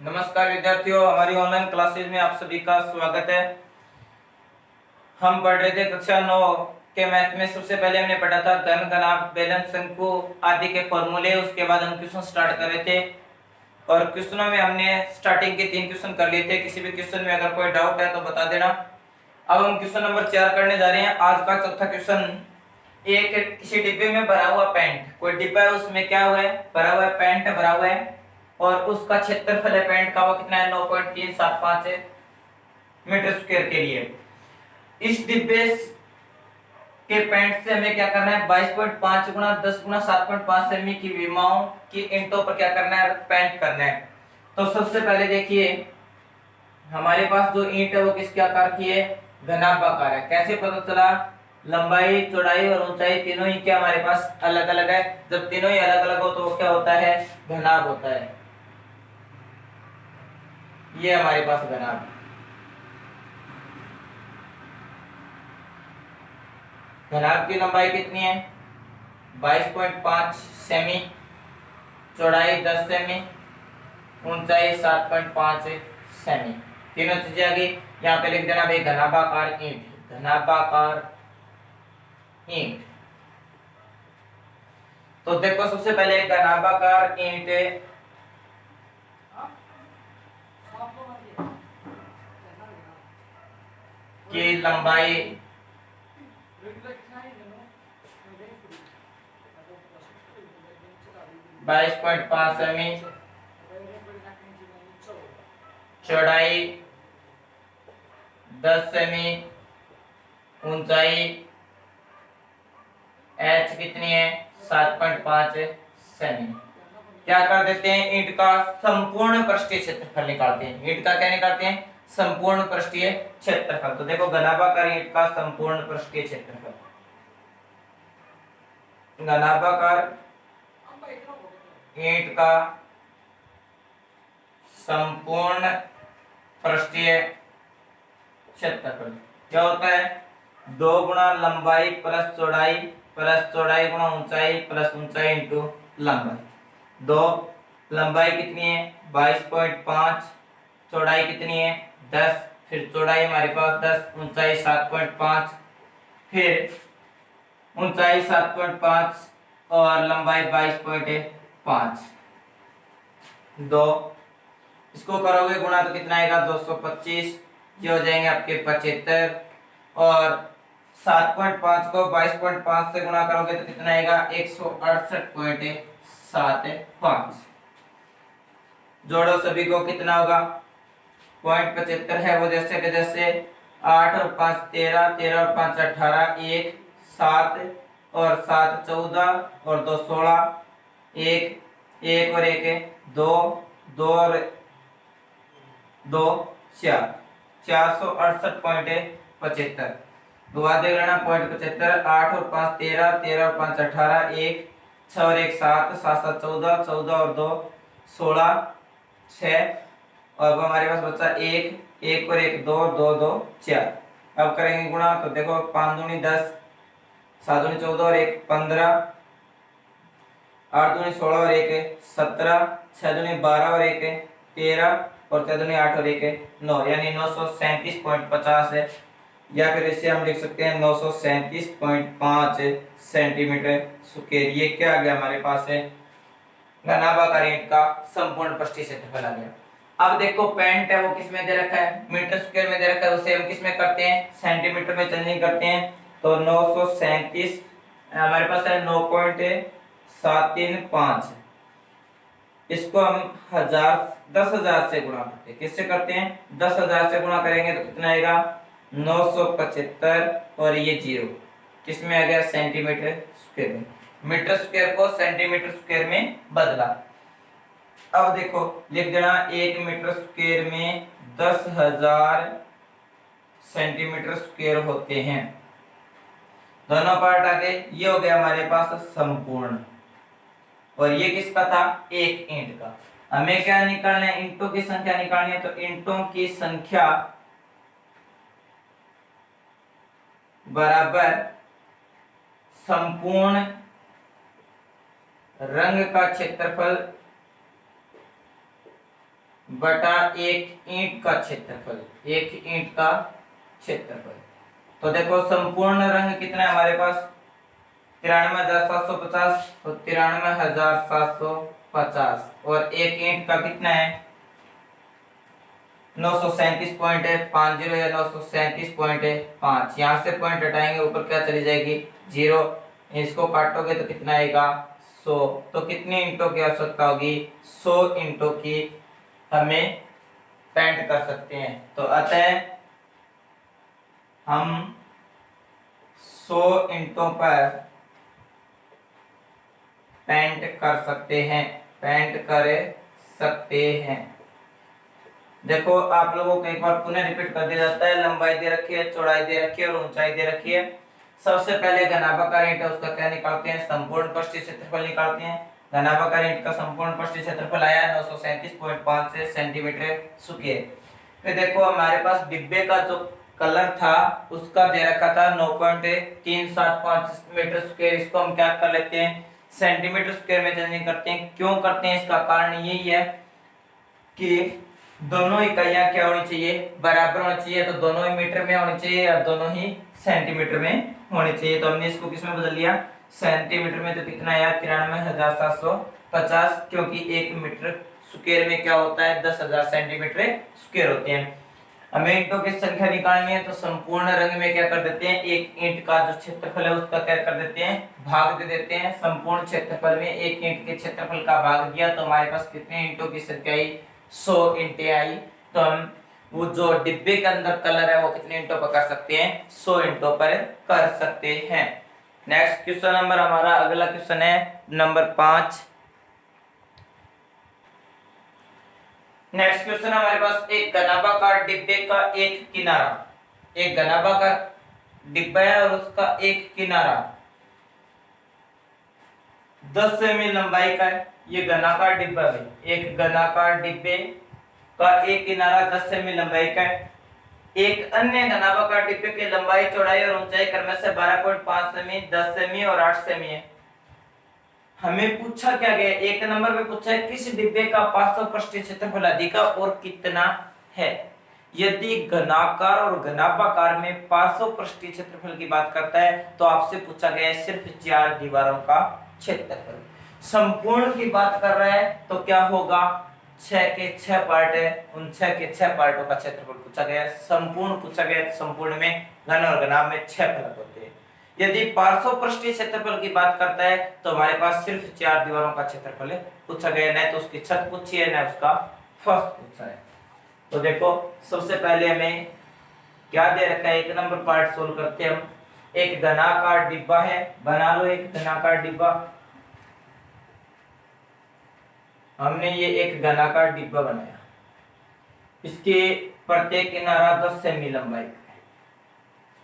नमस्कार विद्यार्थियों, हमारी ऑनलाइन क्लासेज में आप सभी का स्वागत है। हम पढ़ रहे थे कक्षा 9 के मैथ में। सबसे पहले हमने पढ़ा था घन, घनाभ, बेलन, शंकु आदि के फॉर्मूले। उसके बाद हम क्वेश्चन स्टार्ट कर रहे थे और क्वेश्चनों में हमने स्टार्टिंग के 3 क्वेश्चन कर लिए थे। किसी भी क्वेश्चन में अगर कोई डाउट है तो बता देना। अब हम क्वेश्चन नंबर 4 करने जा रहे हैं। आज का चौथा क्वेश्चन, एक किसी डिब्बे में भरा हुआ पेंट, कोई डिब्बा है उसमें क्या हुआ है, भरा हुआ है, पेंट भरा हुआ है और उसका क्षेत्रफल है पेंट का, वो कितना है, 9.375 मीटर स्क्वायर के लिए। इस डिब्बे के पेंट से हमें क्या करना है, 22.5 गुणा 10 गुणा 7.5 सेमी की विमाओं की ईंटों पर क्या करना है, पेंट करना है। तो सबसे पहले देखिए हमारे पास जो ईंट है वो किसके आकार की है, घनाभाकार है। कैसे पता चला, लंबाई, चौड़ाई और ऊंचाई तीनों ही क्या हमारे पास अलग अलग है। जब तीनों ही अलग अलग हो तो वो क्या होता है, घनाभ होता है। ये हमारे पास घनाभ, घनाभ की लंबाई कितनी है, 22.5 सेमी, चौड़ाई 10 सेमी, ऊंचाई 7.5 सेमी। तीनों चीजें आ गई। यहाँ पे लिख देना भाई घनाभाकार ईंट, घनाभाकार ईंट। तो देखो सबसे पहले घनाभाकार ईंट की लंबाई 22.5 सेमी, चौड़ाई 10 सेमी, ऊंचाई h कितनी है, 7.5 सेमी। क्या कर देते हैं, ईंट का संपूर्ण पृष्ठीय क्षेत्रफल निकालते हैं। ईंट का क्या निकालते हैं, संपूर्ण पृष्ठीय क्षेत्रफल। तो देखो घनाभाकार ईंट का संपूर्ण पृष्ठीय क्षेत्रफल, घनाभाकार ईंट का संपूर्ण पृष्ठीय क्षेत्रफल क्या होता है, 2 गुणा लंबाई प्लस चौड़ाई गुणा ऊंचाई प्लस ऊंचाई इंटू लंबाई। 2 लंबाई कितनी है 22.5, चौड़ाई कितनी है 10, फिर चौड़ाई हमारे पास 10, ऊंचाई 7.5, फिर ऊंचाई 7.5 और लंबाई 22.5। 2 इसको करोगे गुणा तो कितना आएगा, 225, ये हो जाएंगे आपके 75, और 7.5 को 22.5 से गुणा करोगे तो कितना आएगा, 168.75। जोड़ो सभी को, कितना होगा, 0.75 है वो जैसे के जैसे, 8 और 5 13, 13 और 5 18, 1 7 और 7 14 और 2 16, 1 1 और 1 2, 2 और 2 4, 468.75। दोबारा देख लेना, 0.75, 8 और 5 13, 13 और 5 18, 1 6 और 1 7, 7 7 14, 14 और 2 16, 6 और अब हमारे पास बचा 1 1 और 1 2, 2 2 4। अब करेंगे गुणा तो देखो 5 दूनी 10, 7 दूनी 14 और 1 15, 8 दूनी 16 और 1 17, 6 दूनी 12 और 1 13 और 6 दूनी 8 और 1 9, यानी 937.50 है। या फिर इसे हम लिख सकते हैं 937.5 सेंटीमीटर स्क्वायर। ये क्या आ गया हमारे पास है, घनाभाकार ईंट का संपूर्ण पृष्ठीय क्षेत्रफल आ गया। अब देखो पेंट है वो किस में दे रखा है, मीटर स्क्वायर में दे रखा है, उसे हम किस में करते हैं, सेंटीमीटर में चेंजिंग करते हैं। तो 937 हमारे पास है 9.735, इसको हम 10,000 से गुणा करते हैं। किससे करते हैं, 10,000 से गुणा करेंगे तो कितना आएगा, 975 और ये 0 किसमें आ गया, सेंटीमीटर स्क्वायर में। मीटर स्क्वायर को सेंटीमीटर स्क्वायर में बदला। अब देखो लिख देना, 1 मीटर स्क्वायर में 10,000 सेंटीमीटर स्क्वायर होते हैं। दोनों पार्ट आ गए। ये हो गया हमारे पास संपूर्ण, और ये किसका था, एक ईंट का। हमें क्या निकालना है, ईंटों की संख्या निकालनी है। तो ईंटों की संख्या बराबर संपूर्ण रंग का क्षेत्रफल बटा एक ईंट का क्षेत्रफल, एक ईंट का क्षेत्रफल। तो देखो संपूर्ण रंग कितना है हमारे पास 93,750 तो 93,750 और एक ईंट का कितना है 937.50 या 937.5। यहाँ से पॉइंट हटाएंगे ऊपर क्या चली जाएगी 0, इसको काटोगे तो कितना आएगा 100। तो कितनी ईंटों की आवश्यकता होगी 100 ईंटों की हमें पेंट कर सकते हैं। तो अतः हम 100 ईंटों पर पेंट कर सकते हैं, पेंट कर सकते हैं। देखो आप लोगों को एक बार पुनः रिपीट कर दिया जाता है। लंबाई दे रखी है, चौड़ाई दे रखी है और ऊंचाई दे रखी है। सबसे पहले घनाभाकार ईंट है उसका क्या निकालते हैं संपूर्ण पृष्ठीय क्षेत्रफल निकालते हैं। घनाभाकार ईंट का संपूर्ण पृष्ठीय क्षेत्रफल आया 937.5 सेंटीमीटर स्क्वायर। फिर देखो हमारे पास डिब्बे का जो कलर था उसका दे रखा था 9.375 मीटर स्क्वायर। इसको हम क्या कर लेते हैं सेंटीमीटर स्क्वायर में चेंजिंग करते हैं। क्यों करते हैं इसका कारण यही है कि दोनों इकाइयां क्या होनी चाहिए बराबर होनी चाहिए। तो दोनों ही मीटर में होनी चाहिए और दोनों ही सेंटीमीटर में होनी चाहिए। तो हमने इसको किसमें बदल लिया सेंटीमीटर में। तो कितना आया 93,750 क्योंकि एक मीटर स्क्वायर में क्या होता है 10,000 सेंटीमीटर स्क्वायर होते हैं। हमें ईंटों की संख्या निकालनी है तो संपूर्ण रंग में क्या कर देते हैं एक ईंट का जो क्षेत्रफल है उसका क्या कर देते हैं भाग दे देते हैं। संपूर्ण क्षेत्रफल में एक ईंट के क्षेत्रफल का भाग दिया तो हमारे पास कितने ईंटों की संख्या आई 100 ईंटें आई। तो हम वो जो डिब्बे के अंदर कलर है वो कितने ईंटों पर कर सकते हैं 100 ईंटों पर कर सकते हैं। नेक्स्ट क्वेश्चन नंबर हमारा अगला क्वेश्चन है नंबर 5। नेक्स्ट क्वेश्चन हमारे पास एक घनाभाकार डिब्बे का एक किनारा, एक घनाभाकार डिब्बा है और उसका एक किनारा 10 सेमी लंबाई का है। ये घनाकार डिब्बा है, एक घनाकार डिब्बे का एक किनारा 10 सेमी लंबाई का है। एक अन्य घनाभाकार डिब्बे की लंबाई चौड़ाई और ऊंचाई क्रम से 12.5 सेमी 10 सेमी और 8 सेमी है। हमें पूछा क्या गया एक नंबर में पूछा है किस डिब्बे का 500 पृष्ठीय क्षेत्रफल अधिक और कितना है। यदि घनाकार और घनाभाकार में 500 पृष्ठीय क्षेत्रफल की बात करता है तो आपसे पूछा गया है सिर्फ 4 दीवारों का क्षेत्रफल। संपूर्ण की बात कर रहा है तो क्या होगा 6 के 6 पार्ट है, उन 6 के 6 पार्टों का क्षेत्रफल पूछा गया है। संपूर्ण पूछा गया है, संपूर्ण में घन और घनाभ में 6 फलक होते हैं। यदि 500 पृष्ठीय क्षेत्रफल की बात करता है तो हमारे पास सिर्फ 4 दीवारों का क्षेत्रफल पूछा गया है, न तो उसकी छत पूछी है न उसका फर्श पूछा है। तो देखो सबसे पहले हमें क्या दे रखा है एक नंबर पार्ट सोल्व करते हैं हम। एक घनाकार डिब्बा है, बना लो एक घनाकार डिब्बा। हमने ये एक घनाकार डिब्बा बनाया, इसके प्रत्येक किनारा 10 सेमी लंबाई का है।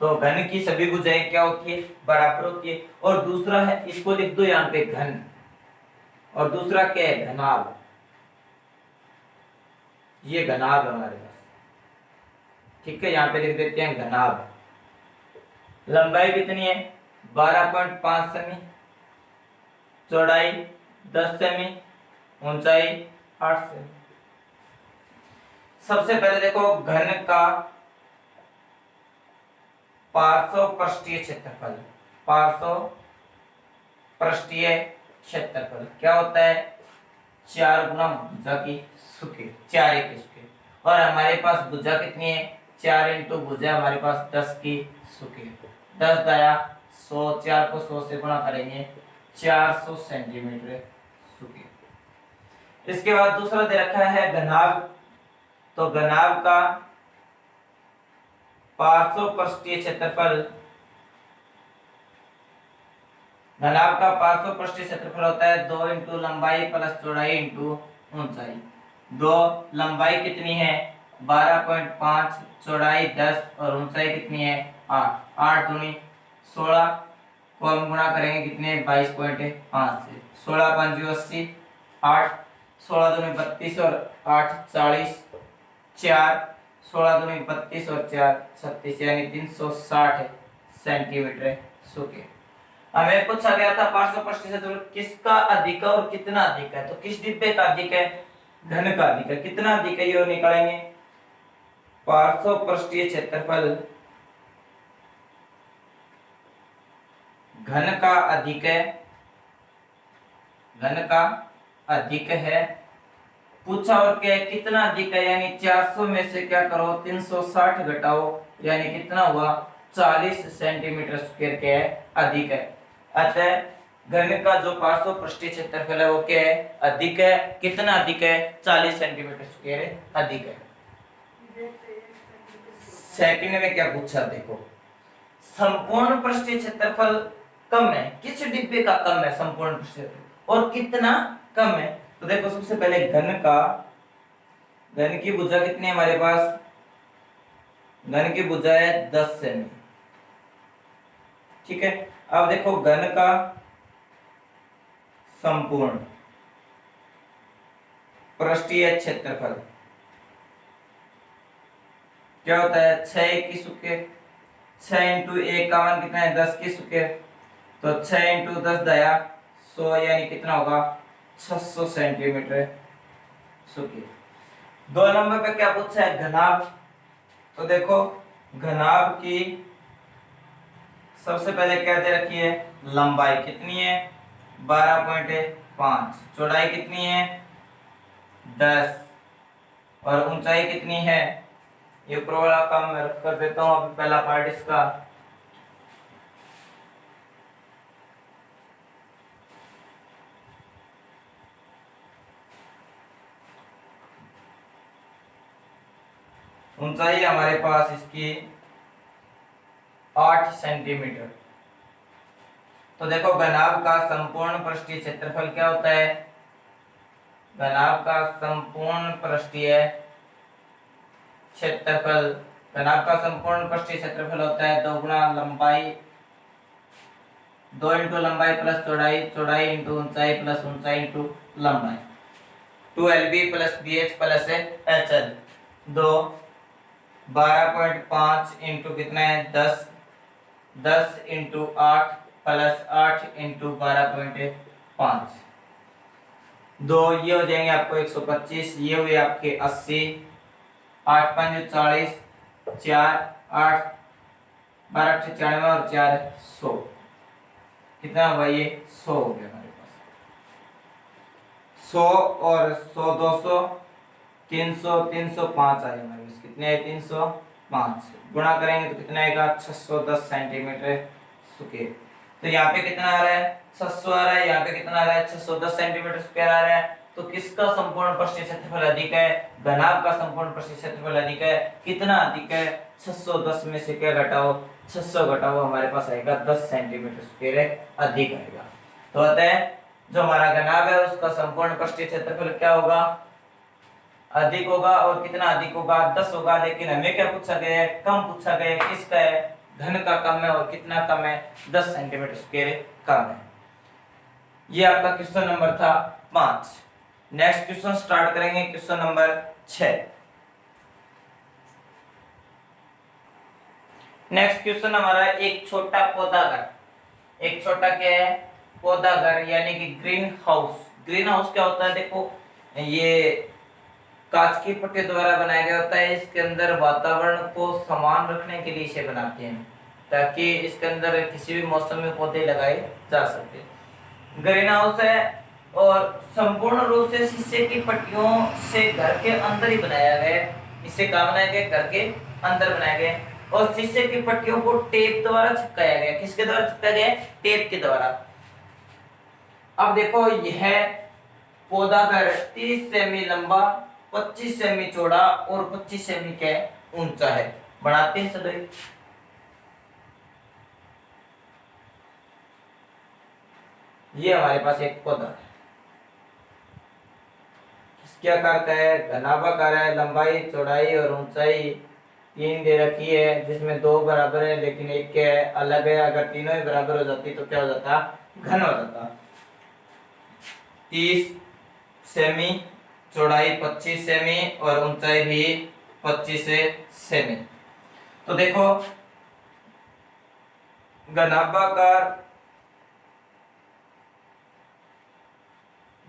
तो घन की सभी भुजाएं क्या होती है बराबर होती है। और दूसरा है इसको लिख दो यहाँ पे घन, और दूसरा क्या है घनाभ। ये घनाभ हमारे पास ठीक है, यहाँ पे लिख देते हैं घनाभ। लंबाई कितनी है 12.5 सेमी, चौड़ाई 10 सेमी, ऊंचाई 8 सेमी। सबसे पहले देखो घन का 500 पृष्ठीय क्षेत्रफल, 500 पृष्ठीय क्षेत्रफल क्या होता है 4 गुना भुजा की स्क्वायर, 4 एक स्क्वायर। और हमारे पास भुजा कितनी है 4 इंटू भुजा हमारे पास 10 की स्क्वायर, 10 दाया 100, 4 को 100 से गुणा करेंगे 400 सेंटीमीटर स्क्वायर। इसके बाद दूसरा दे रखा है घनाभ। तो घनाभ का 500 पृष्ठीय क्षेत्रफल, घनाभ का 500 पृष्ठीय क्षेत्रफल होता है 2 इंटू लंबाई प्लस चौड़ाई इंटू ऊंचाई। 2 लंबाई कितनी है 12.5, चौड़ाई 10 और ऊंचाई कितनी है 8, 8 दूनी 16 को हम गुणा करेंगे कितने 22.5 से। 16 पंजी 80, 8 16 दूनी 32 और 8 40, 4 16 दूनी 32 और 4 36 यानी 360 सेंटीमीटर स्क्वायर। हमें पूछा गया था 500 पृष्ठीय क्षेत्रफल किसका अधिक और कितना अधिक है। तो किस डिब्बे का अधिक है घन का अधिक है, कितना अधिक है ये निकालेंगे। पार्श्व पृष्ठीय क्षेत्रफल घन का अधिक है, घन का अधिक है, पूछा और क्या है कितना अधिक है, यानी 400 में से क्या करो 360 घटाओ, यानी कितना हुआ 40 सेंटीमीटर स्क्वायर क्या है अधिक है। अतः घन का जो पार्श्व पृष्ठीय क्षेत्रफल है वो क्या है अधिक है, कितना अधिक है 40 सेंटीमीटर स्क्वायर अधिक है। सेकंड में क्या पूछा देखो, संपूर्ण पृष्ठीय क्षेत्रफल कम है, किस डिब्बे का कम है संपूर्ण पृष्ठीय और कितना कम है। तो देखो सबसे पहले घन की भुजा कितनी है हमारे पास, घन की भुजा है 10 सेमी, ठीक है। अब देखो घन का संपूर्ण पृष्ठीय क्षेत्रफल क्या होता है 6 की स्क्वायर, 6 इंटू 1 का मान कितना है 10 की स्क्वायर, तो 6 इंटू 10 दया 100, यानी कितना होगा 600 सेंटीमीटर स्क्वायर। 2 नंबर पे क्या पूछा है घनाभ, तो देखो घनाभ की सबसे पहले क्या दे रखी है, लंबाई कितनी है 12.5, चौड़ाई कितनी है 10 और ऊंचाई कितनी है, ये ऊपर वाला काम मैं कर देता हूं अभी पहला पार्ट इसका। ऊंचाई हमारे पास इसकी 8 सेंटीमीटर। तो देखो घनाभ का संपूर्ण पृष्ठीय क्षेत्रफल क्या होता है, घनाभ का संपूर्ण पृष्ठीय क्षेत्रफल, घनाभ का संपूर्ण पृष्ठीय क्षेत्रफल होता है 2 गुना लंबाई, 2 इंटू लंबाई प्लस चौड़ाई, चौड़ाई इंटू ऊंचाई प्लस ऊंचाई इंटू लंबाई, 2lb plus bh plus hL, 2 12.5 into कितना है 10, 10 इंटू 8 प्लस 8 इंटू 12.5, 2 ये हो जाएंगे आपको 125, ये हुए आपके 80, 8 5 40, 4 8 12 96 और 4 100, कितना हुआ ये 100 हो गया हमारे पास। 100 और 100 200 300 305 आए हमारे पास, कितने आए 305, गुणा करेंगे तो कितना आएगा 610 सेंटीमीटर स्क्वायर। तो यहाँ पे कितना आ रहा है 600 आ रहा है, यहाँ पे कितना आ रहा है 610 सेंटीमीटर स्क्वायर आ रहा है। तो किसका संपूर्ण पृष्ठीय क्षेत्रफल अधिक है, घनाभ का संपूर्ण पृष्ठीय क्षेत्रफल अधिक है, कितना अधिक है 610 में से क्या घटाओ 600 घटाओ, हमारे पास आएगा 10 सेंटीमीटर स्क्वायर अधिक आएगा। तो अतः जो हमारा घनाभ है उसका संपूर्ण पृष्ठीय क्षेत्रफल क्या होगा अधिक होगा, और कितना अधिक होगा 10 होगा। लेकिन हमें क्या पूछा गया है कम पूछा गया है, किसका है घन का कम है, और कितना कम है 10 सेंटीमीटर स्क्वायर कम है। ये आपका क्वेश्चन नंबर था 5। नेक्स्ट क्वेश्चन स्टार्ट करेंगे क्वेश्चन नंबर 6। नेक्स्ट क्वेश्चन हमारा एक छोटा पौधा घर, एक छोटा क्या है पौधा घर यानी कि ग्रीन हाउस। ग्रीन हाउस क्या होता है देखो, ये कांच की पट्टी द्वारा बनाया गया होता है, इसके अंदर वातावरण को समान रखने के लिए इसे बनाते हैं ताकि इसके अंदर किसी भी मौसम में पौधे लगाए जा सके। ग्रीन हाउस है और संपूर्ण रूप से शीशे की पट्टियों से घर के अंदर ही बनाया गया है, इसे कहाँ बनाया गया घर के अंदर बनाया गया, और शीशे की पट्टियों को टेप द्वारा चिपकाया गया। किसके द्वारा चिपकाया गया टेप के द्वारा। अब देखो यह पौधा घर 30 सेमी लंबा, 25 सेमी चौड़ा और 25 सेमी क्या ऊंचा है। बढ़ाते हैं सदैव, ये हमारे पास एक पौधा है, किसके आकार का है घनाभाकार है, लंबाई चौड़ाई और ऊंचाई 3 दे रखी है, जिसमें 2 बराबर है लेकिन एक क्या है अलग है। अगर तीनों ही बराबर हो जाती तो क्या हो जाता घन हो जाता। 30 सेमी, चौड़ाई 25 सेमी और ऊंचाई भी 25 सेमी। तो देखो घनाभाकार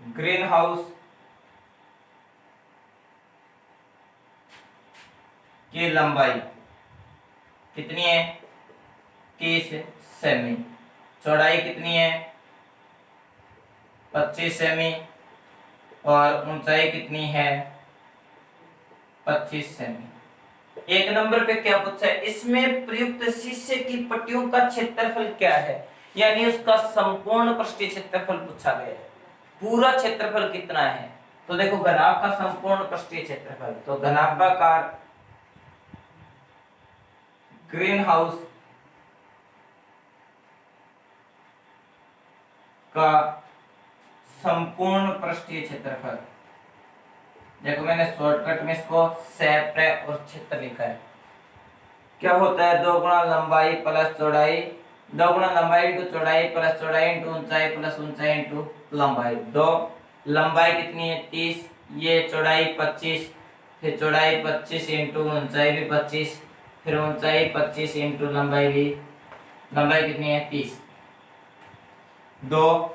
ग्रीन हाउस की लंबाई कितनी है 30 सेमी, चौड़ाई कितनी है 25 सेमी और ऊंचाई कितनी है 25 सेमी। एक नंबर पे क्या पूछा है, इसमें प्रयुक्त शीशे की पट्टियों का क्षेत्रफल क्या है, यानी उसका संपूर्ण पृष्ठीय क्षेत्रफल पूछा गया है। पूरा क्षेत्रफल कितना है, तो देखो घनाभ का संपूर्ण पृष्ठीय क्षेत्रफल, तो घनाभाकार ग्रीन हाउस का संपूर्ण पृष्ठीय क्षेत्रफल, देखो मैंने शॉर्टकट में इसको क्षेत्र और क्षेत्र लिखा है। क्या होता है 2 गुना लंबाई प्लस चौड़ाई, 2 गुना लंबाई इंटू चौड़ाई प्लस चौड़ाई इंटू ऊंचाई प्लस ऊंचाई इंटू लंबाई। 2 लंबाई कितनी है 30, ये चौड़ाई 25, फिर चौड़ाई 25 इंटू ऊंचाई भी 25, फिर ऊंचाई 25 इंटू लंबाई भी, लंबाई कितनी है 30। 2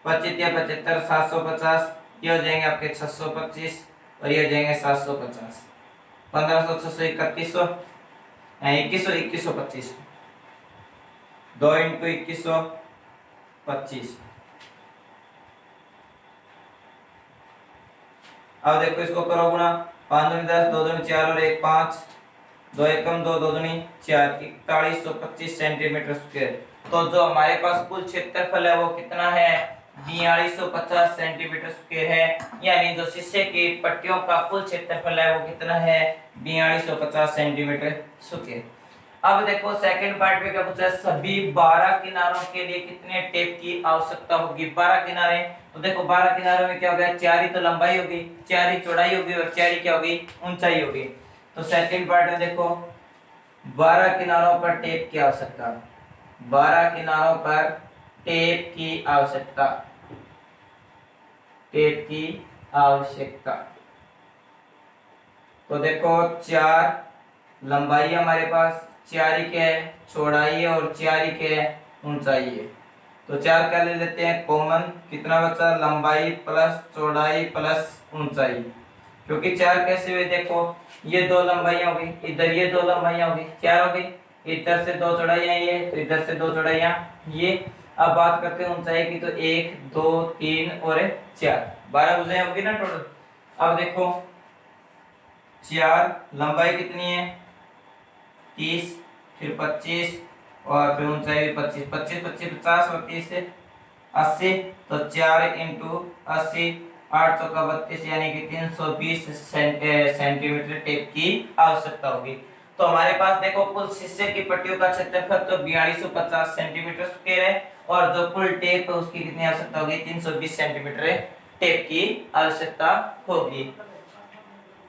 25 या 75 750, ये हो जाएंगे आपके 625 और ये हो जाएंगे 750, 1500 600 3100 2100 2125, 2 इंटू 2125। अब देखो इसको करो गुणा, 5 दूनी 10, 2 दूनी 4 और 1 5, 2 एकम 2, 2 दूनी 4, 4125 सेंटीमीटर स्क्वायर। तो जो हमारे पास कुल क्षेत्रफल है वो कितना है 4250 सेंटीमीटर स्क्वायर है, यानी जो शीशे की पट्टियों का कुल क्षेत्रफल है वो कितना है 4250 सेंटीमीटर स्क्वायर। अब देखो सेकंड पार्ट में क्या पूछा है, सभी 12 किनारों के लिए कितने टेप की आवश्यकता होगी। 12 किनारे, तो देखो 12 किनारों में क्या हो गया, 4 ही तो लंबाई होगी, 4 ही चौड़ाई होगी और 4 ही क्या होगी ऊंचाई होगी। तो सेकंड पार्ट में देखो 12 किनारों पर टेप की आवश्यकता, 12 किनारों पर टेप की आवश्यकता, टेप की आवश्यकता। तो देखो 4 लंबाई हमारे पास, 4 ही क्या है चौड़ाई है और 4 ही क्या है ऊंचाई है। तो 4 क्या ले लेते हैं कॉमन, कितना बचा लंबाई प्लस चौड़ाई प्लस ऊंचाई, क्योंकि 4 कैसे हुए देखो, ये 2 लंबाइयां हो गई, इधर ये 2 लंबाइयां हो गई, 4 हो गई, इधर से 2 चौड़ाइयां ये, तो इधर से 2 चौड़ाइयां ये। अब बात करते हैं ऊंचाई की, तो 1 2 3 और 4, 12 भुजाएं होगी ना टोटल। अब देखो 4 लंबाई कितनी है 30, फिर 25 और फिर ऊंचाई भी 25, 25 25 50 और 30 से 80, तो 4 इंटू 80 8 चौका 32, यानी कि 320 सेंटीमीटर टेप की आवश्यकता होगी। तो हमारे पास देखो कुल शीशे की पट्टियों का क्षेत्रफल तो 4250 सेंटीमीटर स्क्वायर है, और जो कुल टेप है उसकी कितनी आवश्यकता होगी 320 सेंटीमीटर टेप की आवश्यकता होगी।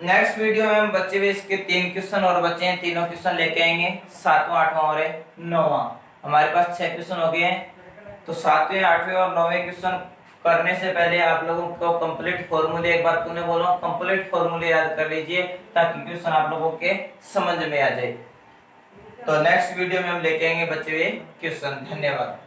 नेक्स्ट वीडियो में हम बच्चे भी इसके 3 क्वेश्चन और बचे हैं, तीनों क्वेश्चन लेके आएंगे, 7वां 8वां और 9वां। हमारे पास 6 क्वेश्चन हो गए हैं, तो 7वें 8वें और 9वें क्वेश्चन करने से पहले आप लोगों को कंप्लीट फॉर्मूले, एक बार तूने बोला कंप्लीट फॉर्मूले याद कर लीजिए ताकि क्वेश्चन आप लोगों के समझ में आ जाए। तो नेक्स्ट वीडियो में हम लेके आएंगे बच्चे हुए क्वेश्चन। धन्यवाद।